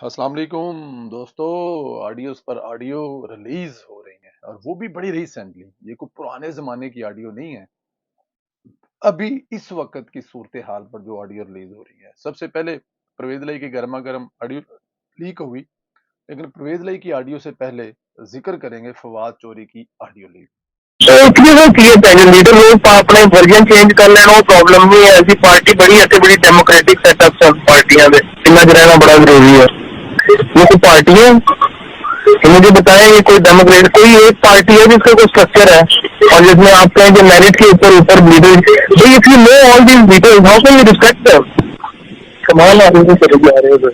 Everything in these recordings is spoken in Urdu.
السلام علیکم دوستو. آڈیوز پر آڈیو ریلیز ہو رہی ہیں اور وہ بھی بڑی ریسنٹلی. یہ کوئی پرانے زمانے کی آڈیو نہیں ہے. ابھی اس وقت کی صورتحال پر جو آڈیو ریلیز ہو رہی ہے. سب سے پہلے پرویز لائی کی گرما گرم آڈیو لیک ہوئی، لیکن پرویز لائی کی آڈیو سے پہلے ذکر کریں گے فواد چوری کی آڈیو لیک. لیڈر لوگ اپنے ورژن چینج کر لین وہ پرابلم نہیں ہے. ایسی پارٹی بڑی ایسے بڑی ڈیموکریٹک سیٹ اپ پارٹیاں رہنا بڑا ضروری ہے. یہ کوئی پارٹی ہے مجھے بتائیں، یہ کوئی ڈیموکریٹ کوئی ایک پارٹی ہے جس کا کوئی اسٹرکچر ہے اور جس میں آپ کہیں کہ میرٹ کے اوپر leader if you know all these details how can you respect them? کمال آدمی چلے جا رہے ہو.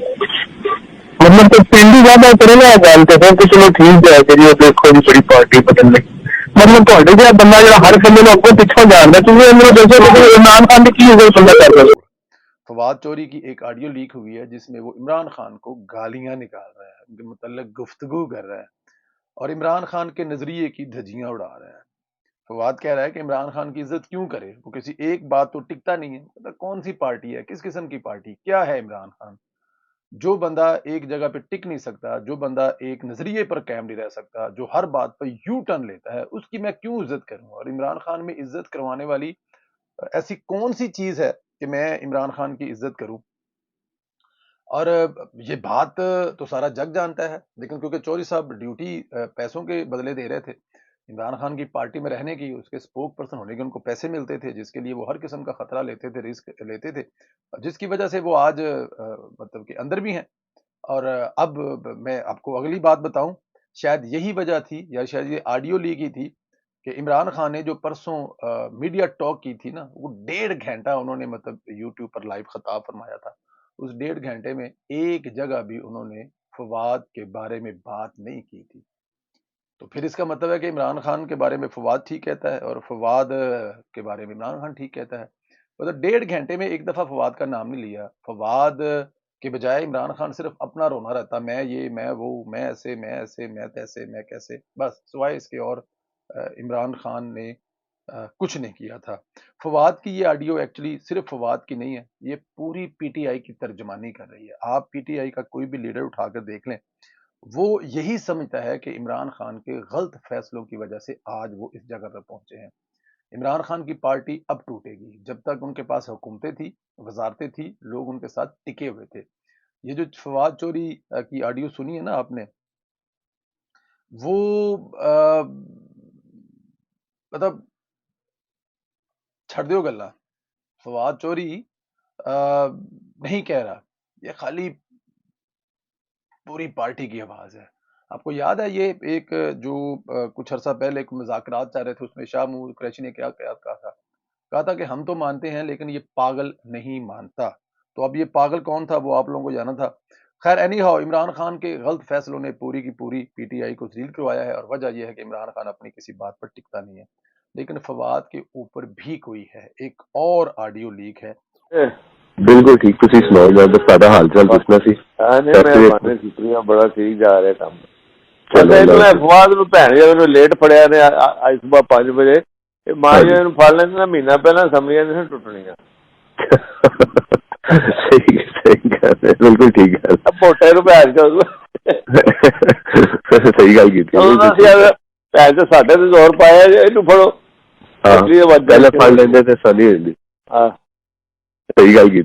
مطلب تو پنڈی زیادہ کرے گا جانتے ہیں کہ چلو ٹھیک ہے کہ یہ دیکھو جی بڑی پارٹی بدل گئی. مطلب تھوڑے جہاں بندہ جا ہر بندے کو اگوں پچھوں جانتا کیونکہ میرے دسو کہ عمران خان کی بندہ کر رہا ہے. فواد چوری کی ایک آڈیو لیک ہوئی ہے جس میں وہ عمران خان کو گالیاں نکال رہا ہے، ان کے متعلق گفتگو کر رہا ہے اور عمران خان کے نظریے کی دھجیاں اڑا رہا ہے. فواد کہہ رہا ہے کہ عمران خان کی عزت کیوں کرے، وہ کسی ایک بات تو ٹکتا نہیں ہے. مطلب کون سی پارٹی ہے، کس قسم کی پارٹی، کیا ہے عمران خان؟ جو بندہ ایک جگہ پہ ٹک نہیں سکتا، جو بندہ ایک نظریے پر قائم نہیں رہ سکتا، جو ہر بات پہ یو ٹرن لیتا ہے، اس کی میں کیوں عزت کروں؟ اور عمران خان میں عزت کروانے والی ایسی کون سی چیز ہے کہ میں عمران خان کی عزت کروں؟ اور یہ بات تو سارا جگ جانتا ہے، لیکن کیونکہ چوری صاحب ڈیوٹی پیسوں کے بدلے دے رہے تھے، عمران خان کی پارٹی میں رہنے کی، اس کے اسپوک پرسن ہونے کے ان کو پیسے ملتے تھے، جس کے لیے وہ ہر قسم کا خطرہ لیتے تھے، رسک لیتے تھے، جس کی وجہ سے وہ آج مطلب کہ اندر بھی ہیں. اور اب میں آپ کو اگلی بات بتاؤں، شاید یہی وجہ تھی یا شاید یہ آڈیو لیک ہی تھی کہ عمران خان نے جو پرسوں میڈیا ٹاک کی تھی نا، وہ 1.5 گھنٹہ انہوں نے مطلب یوٹیوب پر لائیو خطاب فرمایا تھا. اس 1.5 گھنٹے میں ایک جگہ بھی انہوں نے فواد کے بارے میں بات نہیں کی تھی. تو پھر اس کا مطلب ہے کہ عمران خان کے بارے میں فواد ٹھیک کہتا ہے اور فواد کے بارے میں عمران خان ٹھیک کہتا ہے. مطلب 1.5 گھنٹے میں ایک دفعہ فواد کا نام نہیں لیا. فواد کے بجائے عمران خان صرف اپنا رونا رہتا، میں یہ، میں وہ، میں ایسے، میں ایسے، میں تیسے، میں کیسے، بس سوائے اس کے اور عمران خان نے کچھ نہیں کیا تھا. فواد کی یہ آڈیو ایکچولی صرف فواد کی نہیں ہے، یہ پوری پی ٹی آئی کی ترجمانی کر رہی ہے. آپ پی ٹی آئی کا کوئی بھی لیڈر اٹھا کر دیکھ لیں، وہ یہی سمجھتا ہے کہ عمران خان کے غلط فیصلوں کی وجہ سے آج وہ اس جگہ پر پہنچے ہیں. عمران خان کی پارٹی اب ٹوٹے گی. جب تک ان کے پاس حکومتیں تھی، وزارتیں تھی، لوگ ان کے ساتھ ٹکے ہوئے تھے. یہ جو فواد چوری کی آڈیو سنی ہے نا آپ نے، وہ مطلب چھڑ دیو گلا. فواد چوری نہیں کہہ رہا، یہ خالی پوری پارٹی کی آواز ہے. آپ کو یاد ہے یہ ایک جو کچھ عرصہ پہلے ایک مذاکرات چل رہے تھے، اس میں شاہ محمود قریشی نے کیا کہا تھا کہ ہم تو مانتے ہیں لیکن یہ پاگل نہیں مانتا. تو اب یہ پاگل کون تھا وہ آپ لوگوں کو جانا تھا. خیر اینی ہاؤ، عمران خان کے غلط فیصلوں نے پوری کی پوری پی ٹی آئی کو ذلیل کروایا ہے، اور وجہ یہ ہے کہ عمران خان اپنی کسی بات پر ٹکتا نہیں ہے. لیکن فواد کے اوپر بھی کوئی ہے. ایک اور آڈیو لیک ہے. بالکل ٹھیک، تسی سناؤ جب سارا حال چال پوچھنا سی. مہربانی شکریہ، بڑا صحیح جا رہا کام. افواد بھن جب لیٹ پڑیا نے اج صبح 5 بجے ماں جی پڑ لیں نا، مہینہ پہلے اسمبلیاں نہیں ٹوٹنیاں. بالکل ٹھیک ہے، موٹے روپے صحیح گل کی. پیسے ساڈے تو زور پایا یہ پڑو پہلے پڑھ لیندے تے ساری ہوندی. صحیح گل کی.